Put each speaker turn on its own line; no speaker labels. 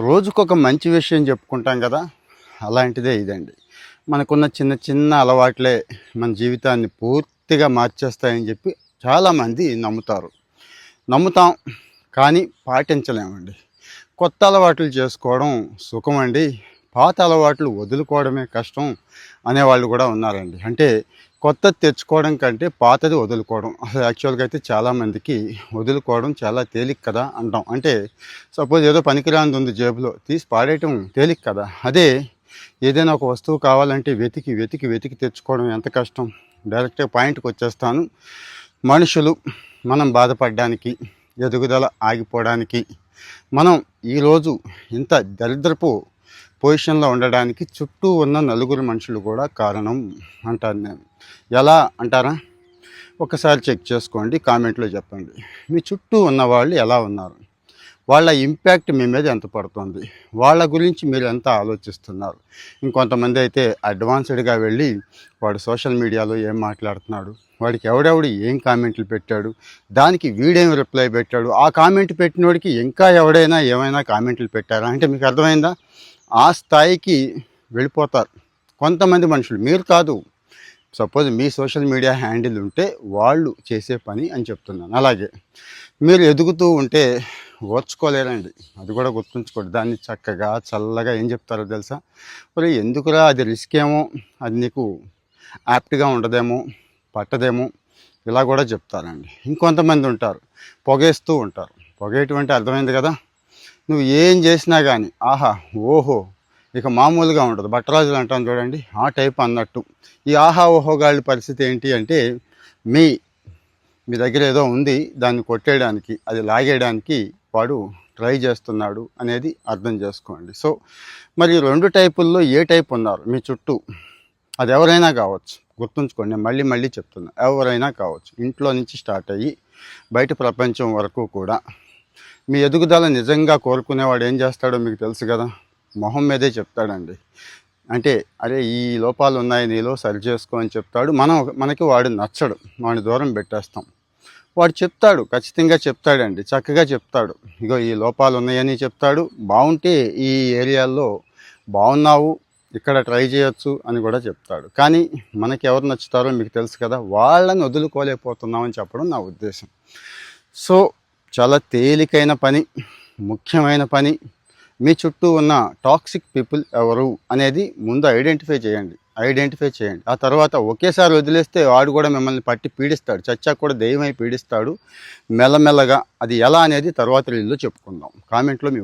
రోజుకొక మంచి విషయం చెప్పుకుంటాం కదా, అలాంటిదే ఇదండి. మనకున్న చిన్న చిన్న అలవాట్లే మన జీవితాన్ని పూర్తిగా మార్చేస్తాయని చెప్పి చాలామంది నమ్ముతాం కానీ పాటించలేమండి. కొత్త అలవాట్లు చేసుకోవడం సుఖమండి, పాత అలవాట్లు వదులుకోవడమే కష్టం అనేవాళ్ళు కూడా ఉన్నారండి. అంటే కొత్తది తెచ్చుకోవడం కంటే పాతది వదులుకోవడం, అసలు యాక్చువల్గా అయితే చాలామందికి వదులుకోవడం చాలా తేలిక కదా అంటాం. అంటే సపోజ్ ఏదో పనికిరానిది ఉంది జేబులో, తీసి పాడేయటం తేలిక కదా. అదే ఏదైనా ఒక వస్తువు కావాలంటే వెతికి వెతికి వెతికి తెచ్చుకోవడం ఎంత కష్టం. డైరెక్ట్గా పాయింట్కి వచ్చేస్తాను. మనుషులు మనం బాధపడడానికి, ఎదుగుదల ఆగిపోవడానికి, మనం ఈరోజు ఇంత దరిద్రపు పొజిషన్లో ఉండడానికి చుట్టూ ఉన్న నలుగురు మనుషులు కూడా కారణం అంటాను నేను. ఎలా అంటారా? ఒకసారి చెక్ చేసుకోండి, కామెంట్లో చెప్పండి. మీ చుట్టూ ఉన్న వాళ్ళు ఎలా ఉన్నారు, వాళ్ళ ఇంపాక్ట్ మీ మీద ఎంత పడుతుంది, వాళ్ళ గురించి మీరు ఎంత ఆలోచిస్తున్నారు. ఇంకొంతమంది అయితే అడ్వాన్స్డ్గా వెళ్ళి వాడు సోషల్ మీడియాలో ఏం మాట్లాడుతున్నాడు, వాడికి ఎవడెవడు ఏం కామెంట్లు పెట్టాడు, దానికి వీడేం రిప్లై పెట్టాడు, ఆ కామెంట్ పెట్టినోడికి ఇంకా ఎవడైనా ఏమైనా కామెంట్లు పెట్టారా అంటే మీకు అర్థమైందా? ఆ స్థాయికి వెళ్ళిపోతారు కొంతమంది మనుషులు. మీరు కాదు, సపోజ్ మీ సోషల్ మీడియా హ్యాండిల్ ఉంటే వాళ్ళు చేసే పని అని చెప్తున్నాను. అలాగే మీరు ఎదుగుతూ ఉంటే ఓర్చుకోలేరండి, అది కూడా గుర్తుంచుకోండి. దాన్ని చక్కగా చల్లగా ఏం చెప్తారో తెలుసా? మరి ఎందుకురా, అది రిస్క్ ఏమో, అది నీకు యాప్ట్గా ఉండదేమో, పట్టదేమో, ఇలా కూడా చెప్తారండి. ఇంకొంతమంది ఉంటారు పొగేస్తూ ఉంటారు. పొగేటువంటి అర్థమైంది కదా. నువ్వు ఏం చేసినా కానీ ఆహా ఓహో ఇక మామూలుగా ఉండదు. బట్టరాజులు అంటాను చూడండి, ఆ టైప్ అన్నట్టు. ఈ ఆహా ఓహో గాళ్ళ పరిస్థితి ఏంటి అంటే, మీ దగ్గర ఏదో ఉంది, దాన్ని కొట్టేయడానికి, అది లాగేయడానికి వాడు ట్రై చేస్తున్నాడు అనేది అర్థం చేసుకోండి. సో మరి రెండు టైపుల్లో ఏ టైప్ ఉన్నారు మీ చుట్టూ, అది ఎవరైనా కావచ్చు. గుర్తుంచుకోండి, నేను మళ్ళీ మళ్ళీ చెప్తున్నా, ఎవరైనా కావచ్చు. ఇంట్లో నుంచి స్టార్ట్ అయ్యి బయట ప్రపంచం వరకు కూడా మీ ఎదుగుదల నిజంగా కోరుకునేవాడు ఏం చేస్తాడో మీకు తెలుసు కదా. మొహం మీదే చెప్తాడండి. అంటే అరే ఈ లోపాలు ఉన్నాయి నీలో, సరి చేసుకో అని చెప్తాడు. మనకి వాడు నచ్చడు, వాడిని దూరం పెట్టేస్తాం. వాడు చెప్తాడు, ఖచ్చితంగా చెప్తాడండి, చక్కగా చెప్తాడు. ఇగో ఈ లోపాలు ఉన్నాయని చెప్తాడు. బాగుంటే ఈ ఏరియాల్లో బాగున్నావు, ఇక్కడ ట్రై చేయొచ్చు అని కూడా చెప్తాడు. కానీ మనకి ఎవరు నచ్చుతారో మీకు తెలుసు కదా, వాళ్ళని వదులుకోలేకపోతున్నామని చెప్పడం నా ఉద్దేశం. సో చాలా తేలికైన పని, ముఖ్యమైన పని. మీ చుట్టూ ఉన్న టాక్సిక్ పీపుల్ ఎవరు అనేది ముందు ఐడెంటిఫై చేయండి. ఆ తర్వాత ఒకేసారి వదిలేస్తే వాడు కూడా మిమ్మల్ని పట్టి పీడిస్తాడు. చచ్చాక కూడా దెయ్యమై పీడిస్తాడు మెల్లమెల్లగా. అది ఎలా అనేది తర్వాత రీల్లో చెప్పుకుందాం. కామెంట్లో మీ